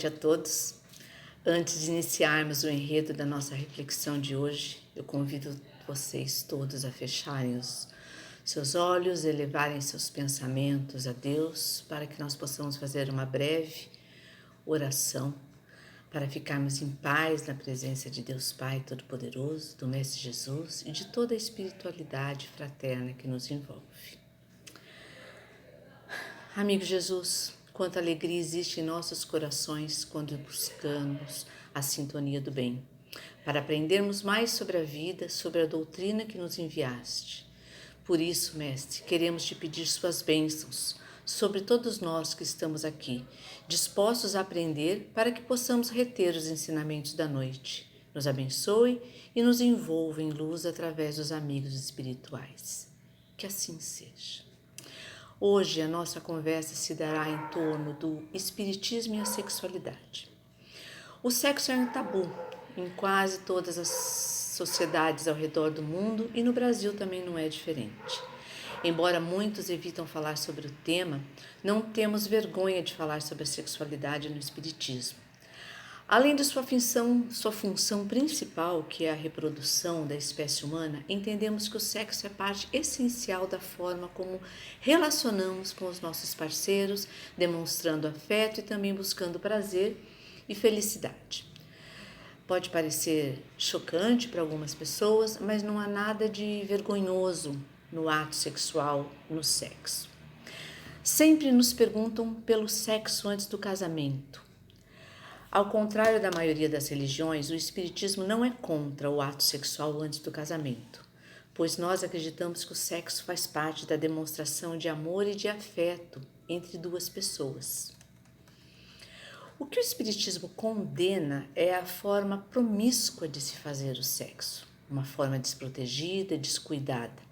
noite a todos. Antes de iniciarmos o enredo da nossa reflexão de hoje, eu convido vocês todos a fecharem os seus olhos, elevarem seus pensamentos a Deus, para que nós possamos fazer uma breve oração, para ficarmos em paz na presença de Deus Pai Todo-Poderoso, do Mestre Jesus e de toda a espiritualidade fraterna que nos envolve. Amigo Jesus, quanta alegria existe em nossos corações quando buscamos a sintonia do bem, para aprendermos mais sobre a vida, sobre a doutrina que nos enviaste. Por isso, Mestre, queremos te pedir suas bênçãos sobre todos nós que estamos aqui, dispostos a aprender para que possamos reter os ensinamentos da noite. Nos abençoe e nos envolva em luz através dos amigos espirituais. Que assim seja. Hoje a nossa conversa se dará em torno do espiritismo e a sexualidade. O sexo é um tabu em quase todas as sociedades ao redor do mundo e no Brasil também não é diferente. Embora muitos evitam falar sobre o tema, não temos vergonha de falar sobre a sexualidade no espiritismo. Além de sua função principal, que é a reprodução da espécie humana, entendemos que o sexo é parte essencial da forma como relacionamos com os nossos parceiros, demonstrando afeto e também buscando prazer e felicidade. Pode parecer chocante para algumas pessoas, mas não há nada de vergonhoso no ato sexual, no sexo. Sempre nos perguntam pelo sexo antes do casamento. Ao contrário da maioria das religiões, o espiritismo não é contra o ato sexual antes do casamento, pois nós acreditamos que o sexo faz parte da demonstração de amor e de afeto entre duas pessoas. O que o espiritismo condena é a forma promíscua de se fazer o sexo, uma forma desprotegida, descuidada.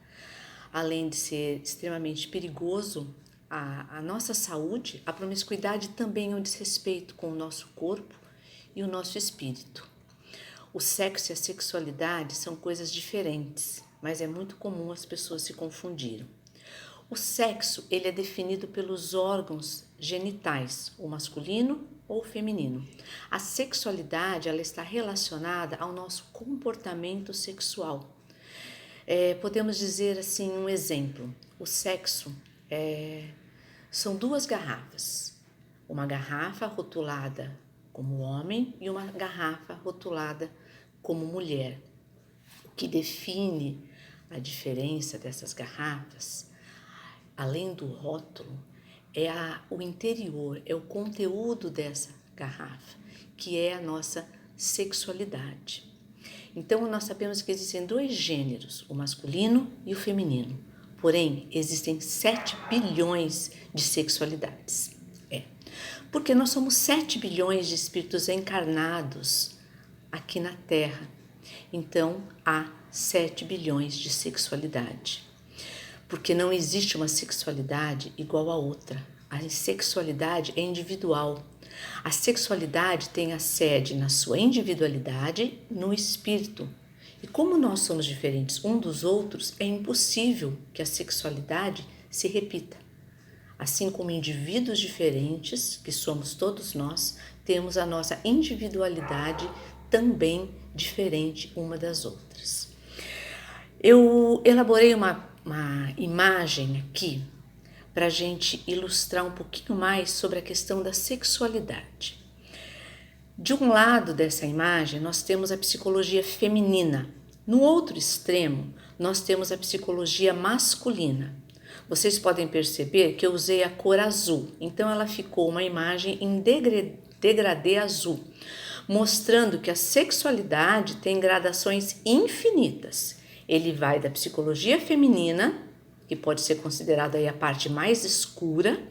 Além de ser extremamente perigoso à nossa saúde, a promiscuidade também é um desrespeito com o nosso corpo e o nosso espírito. O sexo e a sexualidade são coisas diferentes, mas é muito comum as pessoas se confundirem. O sexo ele é definido pelos órgãos genitais, o masculino ou o feminino. A sexualidade ela está relacionada ao nosso comportamento sexual. Podemos dizer assim um exemplo. O sexo são duas garrafas. Uma garrafa rotulada como homem e uma garrafa rotulada como mulher. O que define a diferença dessas garrafas, além do rótulo, é o interior, é o conteúdo dessa garrafa, que é a nossa sexualidade. Então, nós sabemos que existem dois gêneros, o masculino e o feminino. Porém, existem 7 bilhões de sexualidades. Porque nós somos 7 bilhões de espíritos encarnados aqui na Terra. Então, há 7 bilhões de sexualidade. Porque não existe uma sexualidade igual a outra. A sexualidade é individual. A sexualidade tem a sede na sua individualidade, no espírito. E como nós somos diferentes um dos outros, é impossível que a sexualidade se repita. Assim como indivíduos diferentes, que somos todos nós, temos a nossa individualidade também diferente uma das outras. Eu elaborei uma imagem aqui para a gente ilustrar um pouquinho mais sobre a questão da sexualidade. De um lado dessa imagem, nós temos a psicologia feminina. No outro extremo, nós temos a psicologia masculina. Vocês podem perceber que eu usei a cor azul, então ela ficou uma imagem em degradê azul, mostrando que a sexualidade tem gradações infinitas. Ele vai da psicologia feminina, que pode ser considerada aí a parte mais escura,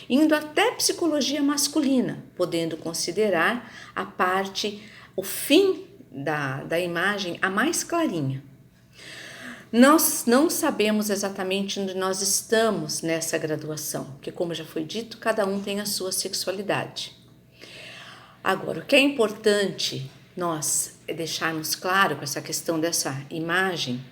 indo até a psicologia masculina, podendo considerar o fim da imagem a mais clarinha. Nós não sabemos exatamente onde nós estamos nessa graduação, porque, como já foi dito, cada um tem a sua sexualidade. Agora, o que é importante nós deixarmos claro com essa questão dessa imagem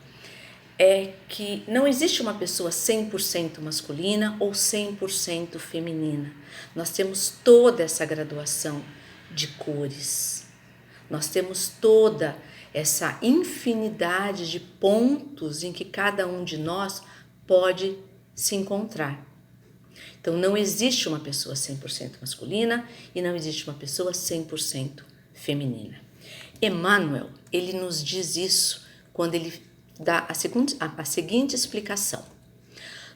é que não existe uma pessoa 100% masculina ou 100% feminina. Nós temos toda essa graduação de cores. Nós temos toda essa infinidade de pontos em que cada um de nós pode se encontrar. Então não existe uma pessoa 100% masculina e não existe uma pessoa 100% feminina. Emmanuel, ele nos diz isso quando ele dá a seguinte explicação.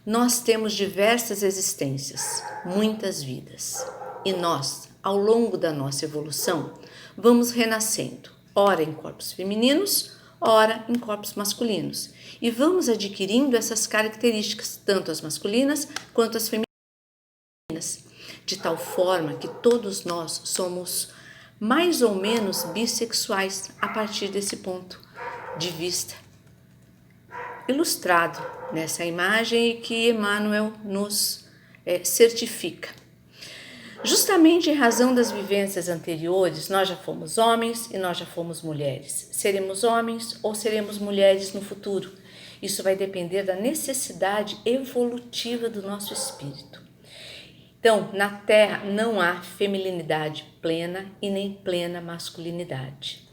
Nós temos diversas existências, muitas vidas, e nós, ao longo da nossa evolução, vamos renascendo, ora em corpos femininos, ora em corpos masculinos, e vamos adquirindo essas características, tanto as masculinas quanto as femininas, de tal forma que todos nós somos mais ou menos bissexuais a partir desse ponto de vista, ilustrado nessa imagem que Emmanuel nos certifica. Justamente em razão das vivências anteriores, nós já fomos homens e nós já fomos mulheres. Seremos homens ou seremos mulheres no futuro? Isso vai depender da necessidade evolutiva do nosso espírito. Então, na Terra não há feminilidade plena e nem plena masculinidade.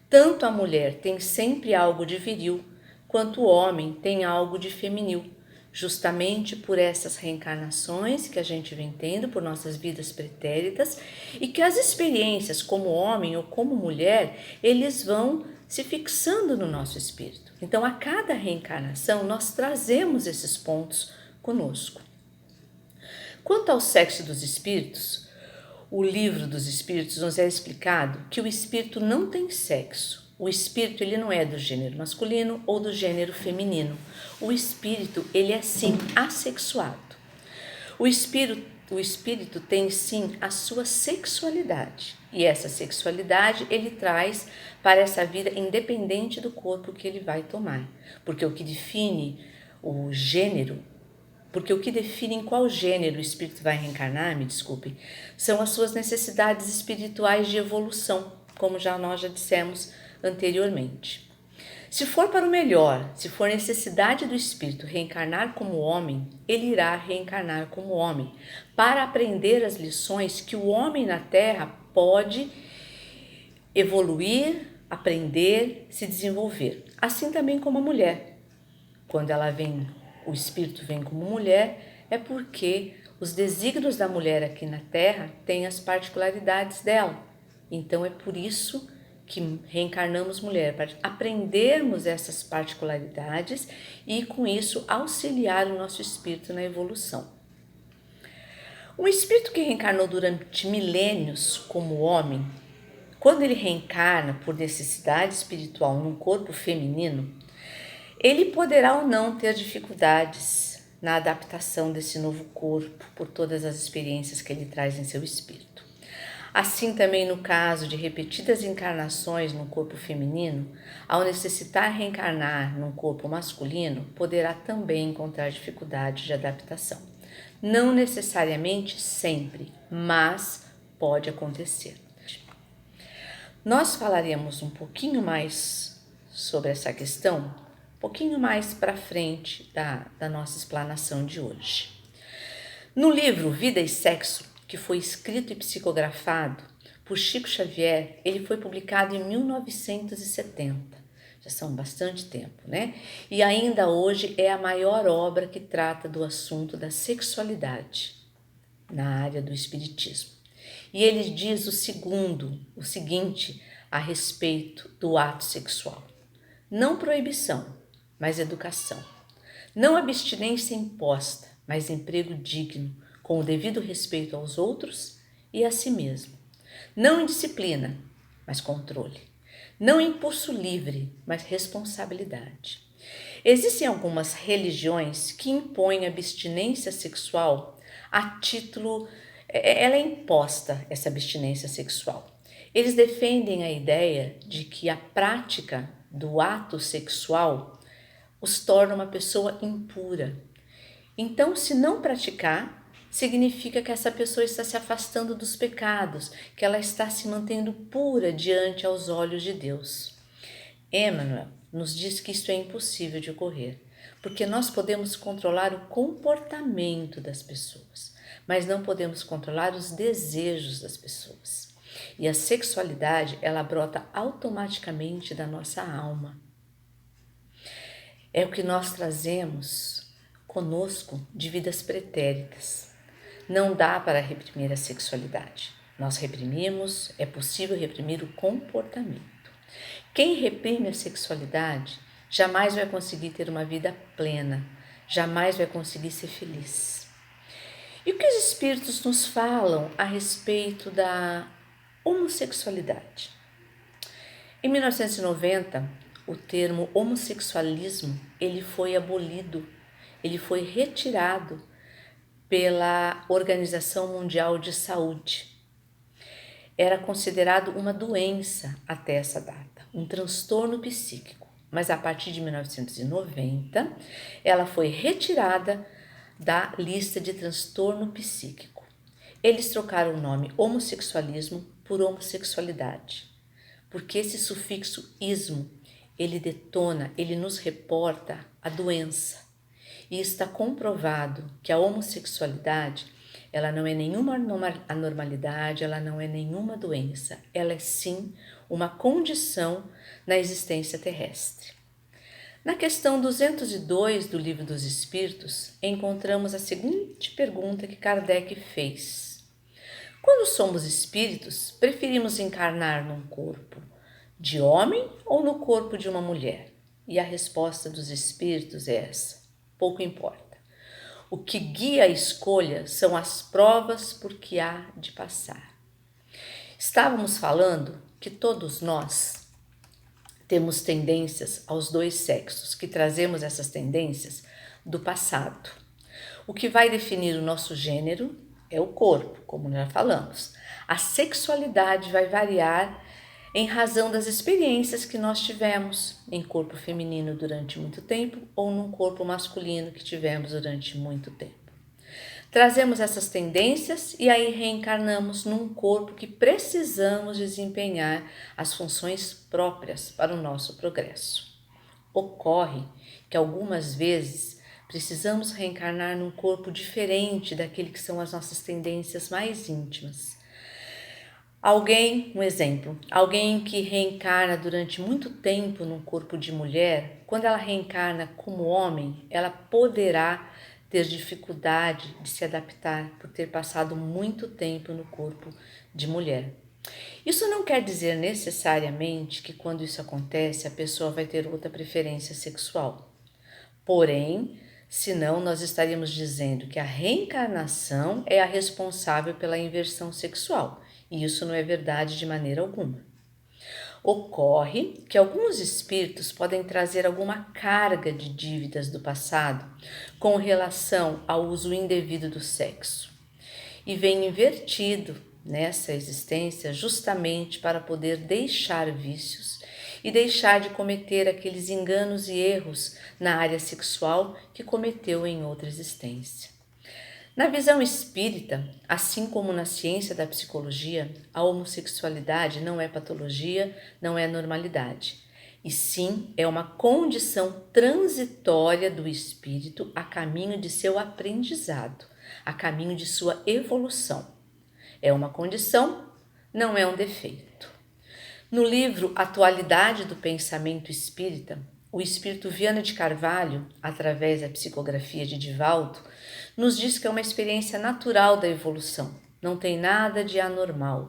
Tanto a mulher tem sempre algo de viril, quanto o homem tem algo de feminil, justamente por essas reencarnações que a gente vem tendo por nossas vidas pretéritas e que as experiências como homem ou como mulher, eles vão se fixando no nosso espírito. Então, a cada reencarnação, nós trazemos esses pontos conosco. Quanto ao sexo dos espíritos, o livro dos espíritos nos é explicado que o espírito não tem sexo. O espírito ele não é do gênero masculino ou do gênero feminino. O espírito ele é sim assexuado. O espírito tem sim a sua sexualidade. E essa sexualidade ele traz para essa vida independente do corpo que ele vai tomar. Porque o que define o gênero, porque o que define em qual gênero o espírito vai reencarnar, me desculpe, são as suas necessidades espirituais de evolução, como nós já dissemos anteriormente. Se for para o melhor, se for necessidade do espírito reencarnar como homem, ele irá reencarnar como homem, para aprender as lições que o homem na Terra pode evoluir, aprender, se desenvolver. Assim também como a mulher. Quando ela vem, o espírito vem como mulher, é porque os desígnios da mulher aqui na Terra têm as particularidades dela. Então é por isso que reencarnamos mulher, para aprendermos essas particularidades e com isso auxiliar o nosso espírito na evolução. Um espírito que reencarnou durante milênios como homem, quando ele reencarna por necessidade espiritual num corpo feminino, ele poderá ou não ter dificuldades na adaptação desse novo corpo por todas as experiências que ele traz em seu espírito. Assim também no caso de repetidas encarnações no corpo feminino, ao necessitar reencarnar num corpo masculino, poderá também encontrar dificuldades de adaptação. Não necessariamente sempre, mas pode acontecer. Nós falaremos um pouquinho mais sobre essa questão, um pouquinho mais para frente da nossa explanação de hoje. No livro Vida e Sexo, que foi escrito e psicografado por Chico Xavier, ele foi publicado em 1970, já são bastante tempo, né? E ainda hoje é a maior obra que trata do assunto da sexualidade na área do espiritismo. E ele diz o seguinte a respeito do ato sexual: não proibição, mas educação. Não abstinência imposta, mas emprego digno, com o devido respeito aos outros e a si mesmo. Não indisciplina, mas controle. Não impulso livre, mas responsabilidade. Existem algumas religiões que impõem abstinência sexual a título... Ela é imposta, essa abstinência sexual. Eles defendem a ideia de que a prática do ato sexual os torna uma pessoa impura. Então, se não praticar, significa que essa pessoa está se afastando dos pecados, que ela está se mantendo pura diante aos olhos de Deus. Emmanuel nos diz que isso é impossível de ocorrer, porque nós podemos controlar o comportamento das pessoas, mas não podemos controlar os desejos das pessoas. E a sexualidade, ela brota automaticamente da nossa alma. É o que nós trazemos conosco de vidas pretéritas. Não dá para reprimir a sexualidade. Nós reprimimos, é possível reprimir o comportamento. Quem reprime a sexualidade jamais vai conseguir ter uma vida plena, jamais vai conseguir ser feliz. E o que os espíritos nos falam a respeito da homossexualidade? Em 1990, o termo homossexualismo ele foi abolido, ele foi retirado pela Organização Mundial de Saúde. Era considerado uma doença até essa data, um transtorno psíquico. Mas a partir de 1990, ela foi retirada da lista de transtorno psíquico. Eles trocaram o nome homossexualismo por homossexualidade, porque esse sufixo ismo, ele detona, ele nos reporta a doença. E está comprovado que a homossexualidade, ela não é nenhuma anormalidade, ela não é nenhuma doença, ela é sim uma condição na existência terrestre. Na questão 202 do Livro dos Espíritos, encontramos a seguinte pergunta que Kardec fez. Quando somos espíritos, preferimos encarnar num corpo de homem ou no corpo de uma mulher? E a resposta dos espíritos é essa: pouco importa. O que guia a escolha são as provas por que há de passar. Estávamos falando que todos nós temos tendências aos dois sexos, que trazemos essas tendências do passado. O que vai definir o nosso gênero é o corpo, como já falamos. A sexualidade vai variar em razão das experiências que nós tivemos em corpo feminino durante muito tempo ou num corpo masculino que tivemos durante muito tempo. Trazemos essas tendências e aí reencarnamos num corpo que precisamos desempenhar as funções próprias para o nosso progresso. Ocorre que algumas vezes precisamos reencarnar num corpo diferente daquele que são as nossas tendências mais íntimas. Um exemplo, alguém que reencarna durante muito tempo num corpo de mulher, quando ela reencarna como homem, ela poderá ter dificuldade de se adaptar por ter passado muito tempo no corpo de mulher. Isso não quer dizer necessariamente que quando isso acontece a pessoa vai ter outra preferência sexual. Porém, senão nós estaríamos dizendo que a reencarnação é a responsável pela inversão sexual, e isso não é verdade de maneira alguma. Ocorre que alguns espíritos podem trazer alguma carga de dívidas do passado com relação ao uso indevido do sexo e vem invertido nessa existência justamente para poder deixar vícios e deixar de cometer aqueles enganos e erros na área sexual que cometeu em outra existência. Na visão espírita, assim como na ciência da psicologia, a homossexualidade não é patologia, não é anormalidade, e sim é uma condição transitória do espírito a caminho de seu aprendizado, a caminho de sua evolução. É uma condição, não é um defeito. No livro Atualidade do Pensamento Espírita, o espírito Viana de Carvalho, através da psicografia de Divaldo, nos diz que é uma experiência natural da evolução, não tem nada de anormal.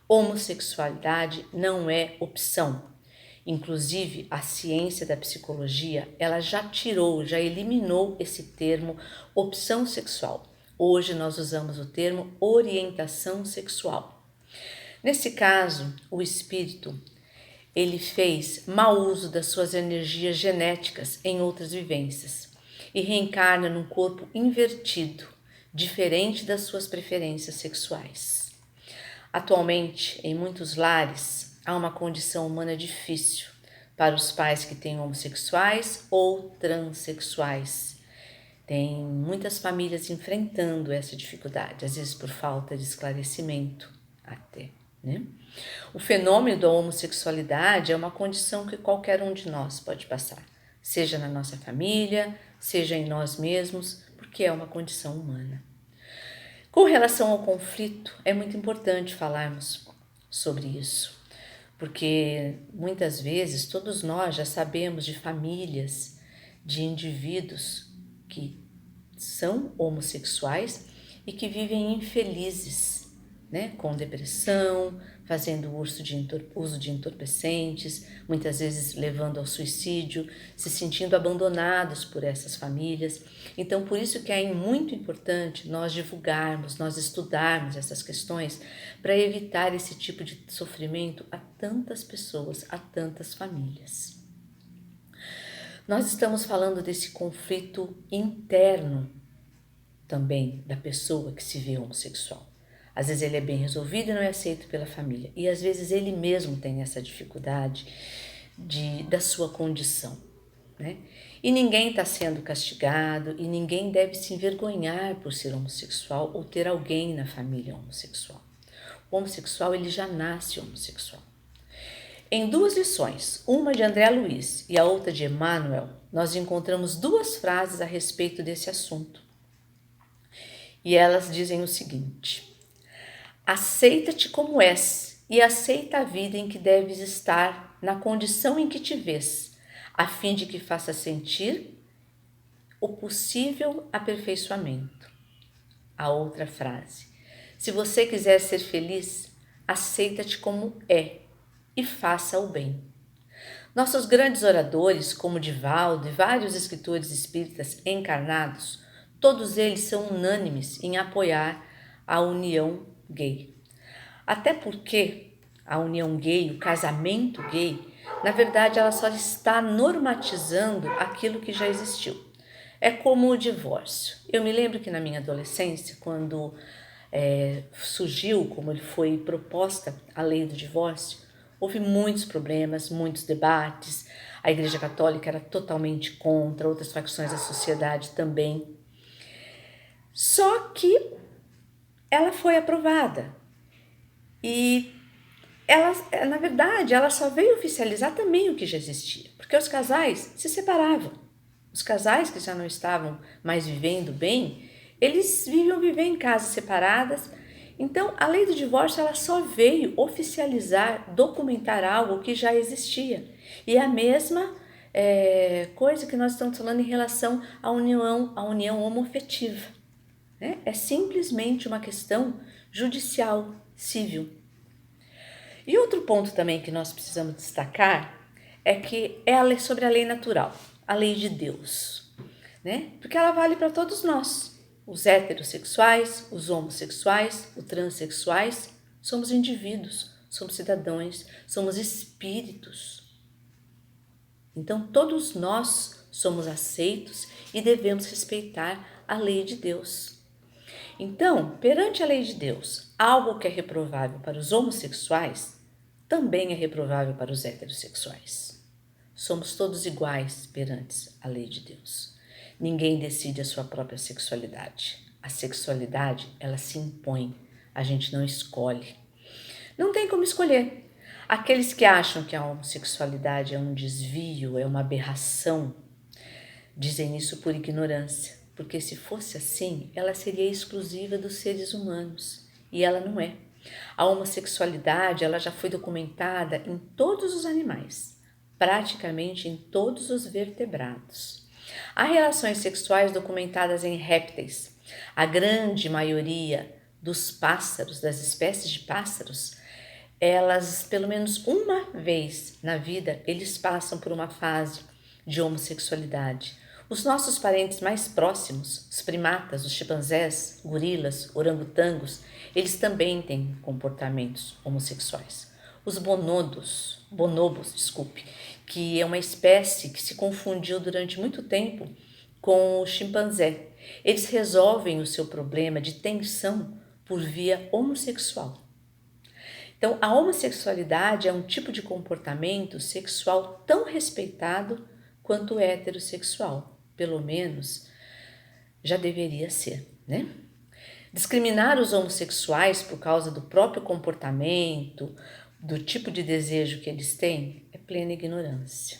Homossexualidade não é opção. Inclusive, a ciência da psicologia, ela já eliminou esse termo opção sexual. Hoje nós usamos o termo orientação sexual. Nesse caso, o espírito ele fez mau uso das suas energias genéticas em outras vivências e reencarna num corpo invertido, diferente das suas preferências sexuais. Atualmente, em muitos lares, há uma condição humana difícil para os pais que têm homossexuais ou transexuais. Tem muitas famílias enfrentando essa dificuldade, às vezes por falta de esclarecimento até, né? O fenômeno da homossexualidade é uma condição que qualquer um de nós pode passar, seja na nossa família, seja em nós mesmos, porque é uma condição humana. Com relação ao conflito, é muito importante falarmos sobre isso, porque muitas vezes todos nós já sabemos de famílias, de indivíduos que são homossexuais e que vivem infelizes, né? Com depressão, fazendo uso de entorpecentes, muitas vezes levando ao suicídio, se sentindo abandonados por essas famílias. Então, por isso que é muito importante nós divulgarmos, nós estudarmos essas questões para evitar esse tipo de sofrimento a tantas pessoas, a tantas famílias. Nós estamos falando desse conflito interno também da pessoa que se vê homossexual. Às vezes ele é bem resolvido e não é aceito pela família. E às vezes ele mesmo tem essa dificuldade da sua condição, né? E ninguém está sendo castigado e ninguém deve se envergonhar por ser homossexual ou ter alguém na família homossexual. O homossexual, ele já nasce homossexual. Em duas lições, uma de André Luiz e a outra de Emmanuel, nós encontramos duas frases a respeito desse assunto. E elas dizem o seguinte: aceita-te como és e aceita a vida em que deves estar na condição em que te vês, a fim de que faça sentir o possível aperfeiçoamento. A outra frase: se você quiser ser feliz, aceita-te como é e faça o bem. Nossos grandes oradores, como Divaldo e vários escritores espíritas encarnados, todos eles são unânimes em apoiar a união gay. Até porque a união gay, o casamento gay, na verdade ela só está normatizando aquilo que já existiu. É como o divórcio. Eu me lembro que na minha adolescência, quando surgiu, como ele foi proposta a lei do divórcio, houve muitos problemas, muitos debates. A Igreja Católica era totalmente contra, outras facções da sociedade também. Só que ela foi aprovada e ela, na verdade, ela só veio oficializar também o que já existia, porque os casais se separavam. Os casais que já não estavam mais vivendo bem, eles viviam viver em casas separadas. Então, a lei do divórcio ela só veio oficializar, documentar algo que já existia. E é a mesma coisa que nós estamos falando em relação à união homoafetiva, né? É simplesmente uma questão judicial, civil. E outro ponto também que nós precisamos destacar é que é sobre a lei natural, a lei de Deus, né? Porque ela vale para todos nós, os heterossexuais, os homossexuais, os transexuais, somos indivíduos, somos cidadãos, somos espíritos. Então todos nós somos aceitos e devemos respeitar a lei de Deus. Então, perante a lei de Deus, algo que é reprovável para os homossexuais também é reprovável para os heterossexuais. Somos todos iguais perante a lei de Deus. Ninguém decide a sua própria sexualidade. A sexualidade, ela se impõe, a gente não escolhe. Não tem como escolher. Aqueles que acham que a homossexualidade é um desvio, é uma aberração, dizem isso por ignorância, porque se fosse assim, ela seria exclusiva dos seres humanos, e ela não é. A homossexualidade, ela já foi documentada em todos os animais, praticamente em todos os vertebrados. Há relações sexuais documentadas em répteis. A grande maioria dos pássaros, das espécies de pássaros, elas, pelo menos uma vez na vida, eles passam por uma fase de homossexualidade. Os nossos parentes mais próximos, os primatas, os chimpanzés, gorilas, orangotangos, eles também têm comportamentos homossexuais. Os bonobos, que é uma espécie que se confundiu durante muito tempo com o chimpanzé. Eles resolvem o seu problema de tensão por via homossexual. Então, a homossexualidade é um tipo de comportamento sexual tão respeitado quanto o heterossexual. Pelo menos já deveria ser, né? Discriminar os homossexuais por causa do próprio comportamento, do tipo de desejo que eles têm, é plena ignorância.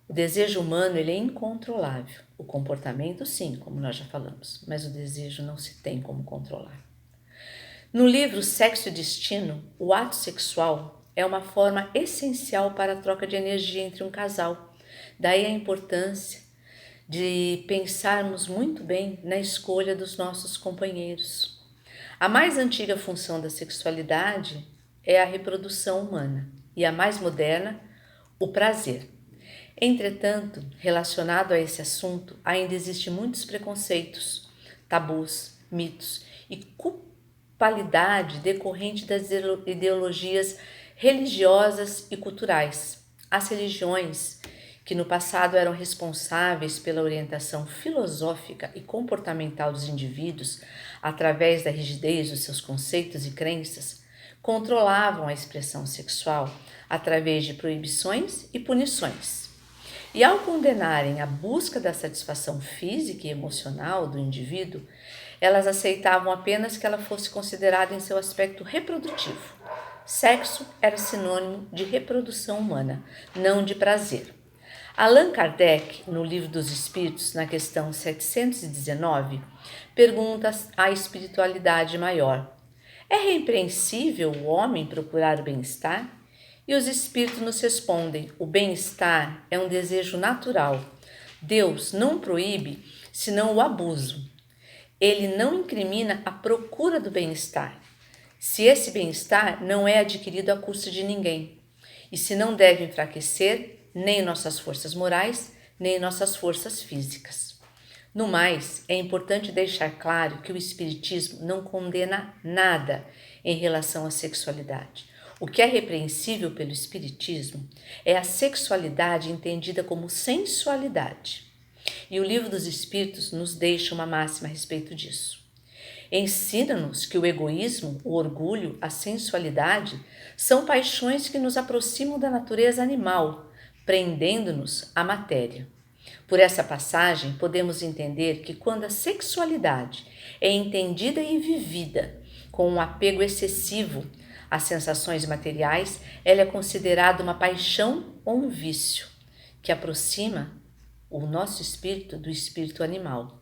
O desejo humano ele é incontrolável. O comportamento, sim, como nós já falamos, mas o desejo não se tem como controlar. No livro Sexo e Destino, o ato sexual é uma forma essencial para a troca de energia entre um casal. Daí a importância de pensarmos muito bem na escolha dos nossos companheiros. A mais antiga função da sexualidade é a reprodução humana e a mais moderna, o prazer. Entretanto, relacionado a esse assunto, ainda existem muitos preconceitos, tabus, mitos e culpabilidade decorrente das ideologias religiosas e culturais. As religiões, que no passado eram responsáveis pela orientação filosófica e comportamental dos indivíduos através da rigidez dos seus conceitos e crenças, controlavam a expressão sexual através de proibições e punições. E ao condenarem a busca da satisfação física e emocional do indivíduo, elas aceitavam apenas que ela fosse considerada em seu aspecto reprodutivo. Sexo era sinônimo de reprodução humana, não de prazer. Allan Kardec, no Livro dos Espíritos, na questão 719, pergunta à espiritualidade maior: é repreensível o homem procurar o bem-estar? E os espíritos nos respondem: o bem-estar é um desejo natural. Deus não proíbe, senão o abuso. Ele não incrimina a procura do bem-estar, se esse bem-estar não é adquirido à custa de ninguém, e se não deve enfraquecer nem nossas forças morais, nem nossas forças físicas. No mais, é importante deixar claro que o Espiritismo não condena nada em relação à sexualidade. O que é repreensível pelo Espiritismo é a sexualidade entendida como sensualidade. E o Livro dos Espíritos nos deixa uma máxima a respeito disso. Ensina-nos que o egoísmo, o orgulho, a sensualidade são paixões que nos aproximam da natureza animal, prendendo-nos à matéria. Por essa passagem, podemos entender que quando a sexualidade é entendida e vivida com um apego excessivo às sensações materiais, ela é considerada uma paixão ou um vício, que aproxima o nosso espírito do espírito animal.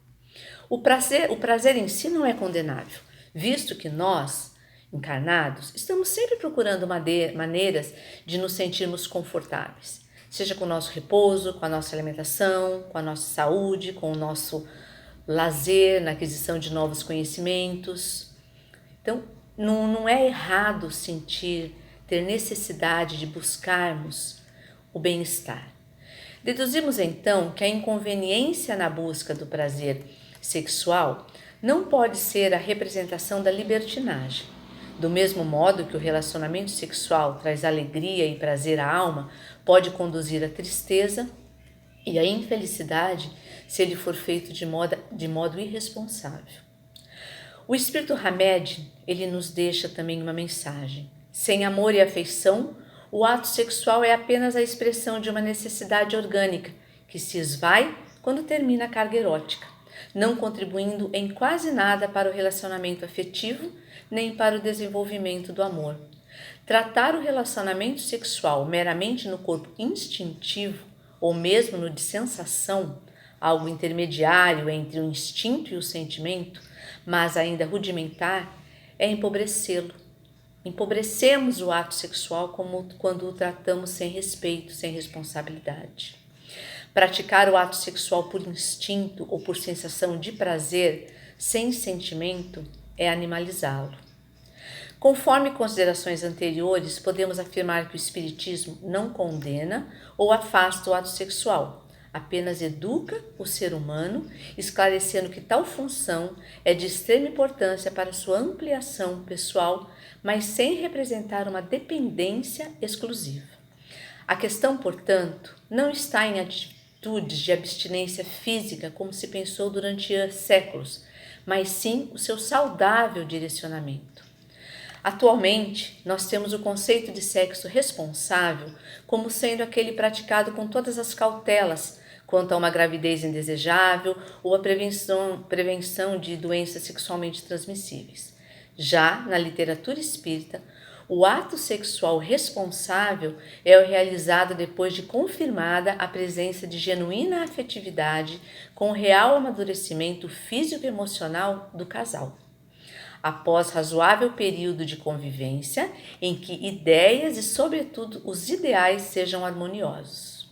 O prazer em si não é condenável, visto que nós, encarnados, estamos sempre procurando maneiras de nos sentirmos confortáveis, seja com o nosso repouso, com a nossa alimentação, com a nossa saúde, com o nosso lazer, na aquisição de novos conhecimentos. Então, não é errado ter necessidade de buscarmos o bem-estar. Deduzimos então que a inconveniência na busca do prazer sexual não pode ser a representação da libertinagem. Do mesmo modo que o relacionamento sexual traz alegria e prazer à alma, pode conduzir à tristeza e à infelicidade se ele for feito de modo irresponsável. O Espírito Hamed, ele nos deixa também uma mensagem. Sem amor e afeição, o ato sexual é apenas a expressão de uma necessidade orgânica que se esvai quando termina a carga erótica, não contribuindo em quase nada para o relacionamento afetivo nem para o desenvolvimento do amor. Tratar o relacionamento sexual meramente no corpo instintivo ou mesmo no de sensação, algo intermediário entre o instinto e o sentimento, mas ainda rudimentar, é empobrecê-lo. Empobrecemos o ato sexual quando o tratamos sem respeito, sem responsabilidade. Praticar o ato sexual por instinto ou por sensação de prazer, sem sentimento, é animalizá-lo. Conforme considerações anteriores, podemos afirmar que o Espiritismo não condena ou afasta o ato sexual, apenas educa o ser humano, esclarecendo que tal função é de extrema importância para sua ampliação pessoal, mas sem representar uma dependência exclusiva. A questão, portanto, não está em atitudes de abstinência física como se pensou durante séculos, mas sim o seu saudável direcionamento. Atualmente, nós temos o conceito de sexo responsável como sendo aquele praticado com todas as cautelas quanto a uma gravidez indesejável ou a prevenção de doenças sexualmente transmissíveis. Já na literatura espírita, o ato sexual responsável é o realizado depois de confirmada a presença de genuína afetividade com o real amadurecimento físico e emocional do casal. após razoável período de convivência em que ideias e, sobretudo, os ideais sejam harmoniosos.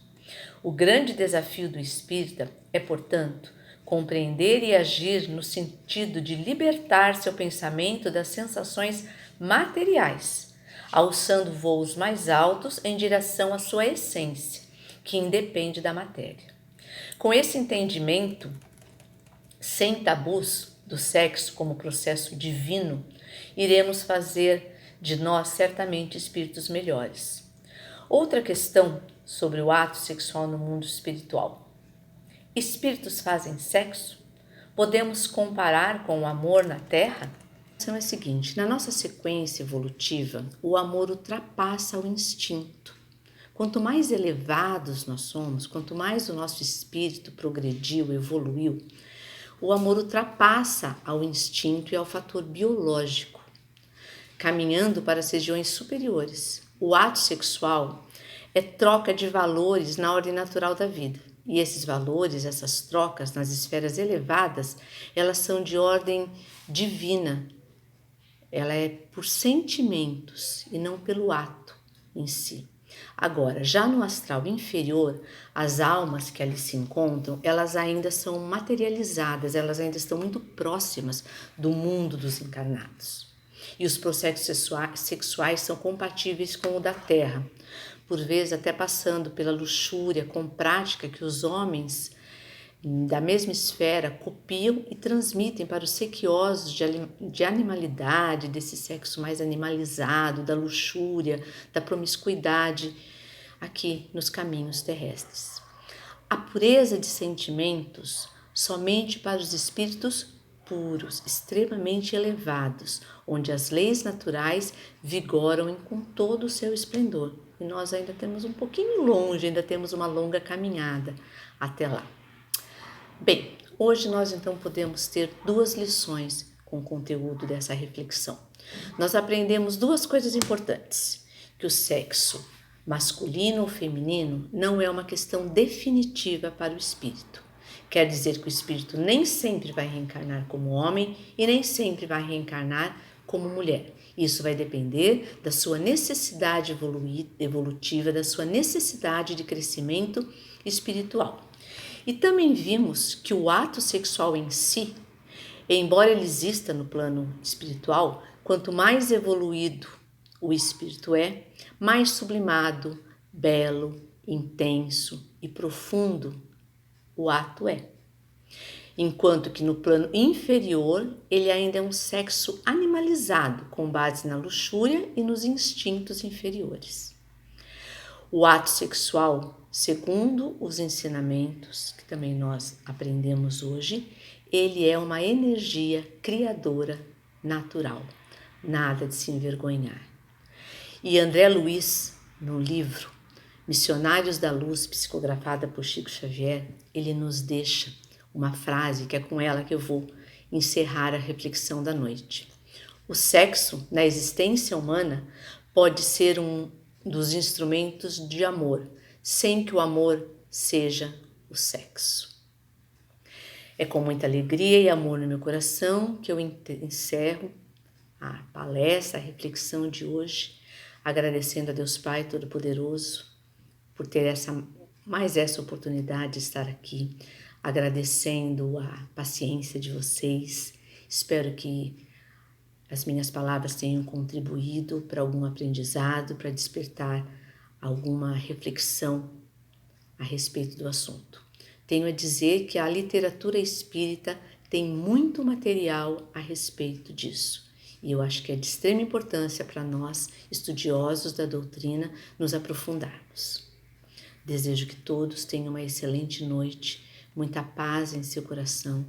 O grande desafio do espírita é, portanto, compreender e agir no sentido de libertar seu pensamento das sensações materiais, alçando voos mais altos em direção à sua essência, que independe da matéria. Com esse entendimento, sem tabus do sexo como processo divino, iremos fazer de nós certamente espíritos melhores. Outra questão sobre o ato sexual no mundo espiritual. Espíritos fazem sexo? Podemos comparar com o amor na Terra? A questão é a seguinte: na nossa sequência evolutiva, o amor ultrapassa o instinto. Quanto mais elevados nós somos, quanto mais o nosso espírito progrediu, evoluiu, o amor ultrapassa ao instinto e ao fator biológico, caminhando para as regiões superiores. O ato sexual é troca de valores na ordem natural da vida. E esses valores, essas trocas nas esferas elevadas, elas são de ordem divina. Ela é por sentimentos e não pelo ato em si. Agora, já no astral inferior, as almas que ali se encontram, elas ainda são materializadas, elas ainda estão muito próximas do mundo dos encarnados. E os processos sexuais são compatíveis com o da Terra, por vezes até passando pela luxúria com prática que os homens da mesma esfera copiam e transmitem para os sequiosos de animalidade, desse sexo mais animalizado, da luxúria, da promiscuidade aqui nos caminhos terrestres. A pureza de sentimentos somente para os espíritos puros, extremamente elevados, onde as leis naturais vigoram com todo o seu esplendor. E nós ainda temos um pouquinho longe, ainda temos uma longa caminhada até lá. Bem, hoje nós então podemos ter duas lições com o conteúdo dessa reflexão. Nós aprendemos duas coisas importantes: que o sexo masculino ou feminino não é uma questão definitiva para o espírito. Quer dizer que o espírito nem sempre vai reencarnar como homem e nem sempre vai reencarnar como mulher. Isso vai depender da sua necessidade evolutiva, da sua necessidade de crescimento espiritual. E também vimos que o ato sexual em si, embora ele exista no plano espiritual, quanto mais evoluído o espírito é, mais sublimado, belo, intenso e profundo o ato é. Enquanto que no plano inferior, ele ainda é um sexo animalizado, com base na luxúria e nos instintos inferiores. O ato sexual, segundo os ensinamentos que também nós aprendemos hoje, ele é uma energia criadora natural, nada de se envergonhar. E André Luiz, no livro Missionários da Luz, psicografada por Chico Xavier, ele nos deixa uma frase que é com ela que eu vou encerrar a reflexão da noite. O sexo, na existência humana, pode ser um dos instrumentos de amor, sem que o amor seja o sexo. É com muita alegria e amor no meu coração que eu encerro a palestra, a reflexão de hoje, agradecendo a Deus Pai Todo-Poderoso por ter essa oportunidade de estar aqui, agradecendo a paciência de vocês. Espero que as minhas palavras tenham contribuído para algum aprendizado, para despertar alguma reflexão a respeito do assunto. Tenho a dizer que a literatura espírita tem muito material a respeito disso. E eu acho que é de extrema importância para nós, estudiosos da doutrina, nos aprofundarmos. Desejo que todos tenham uma excelente noite, muita paz em seu coração,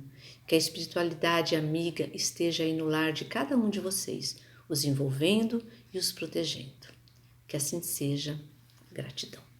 que a espiritualidade amiga esteja aí no lar de cada um de vocês, os envolvendo e os protegendo. Que assim seja. Gratidão.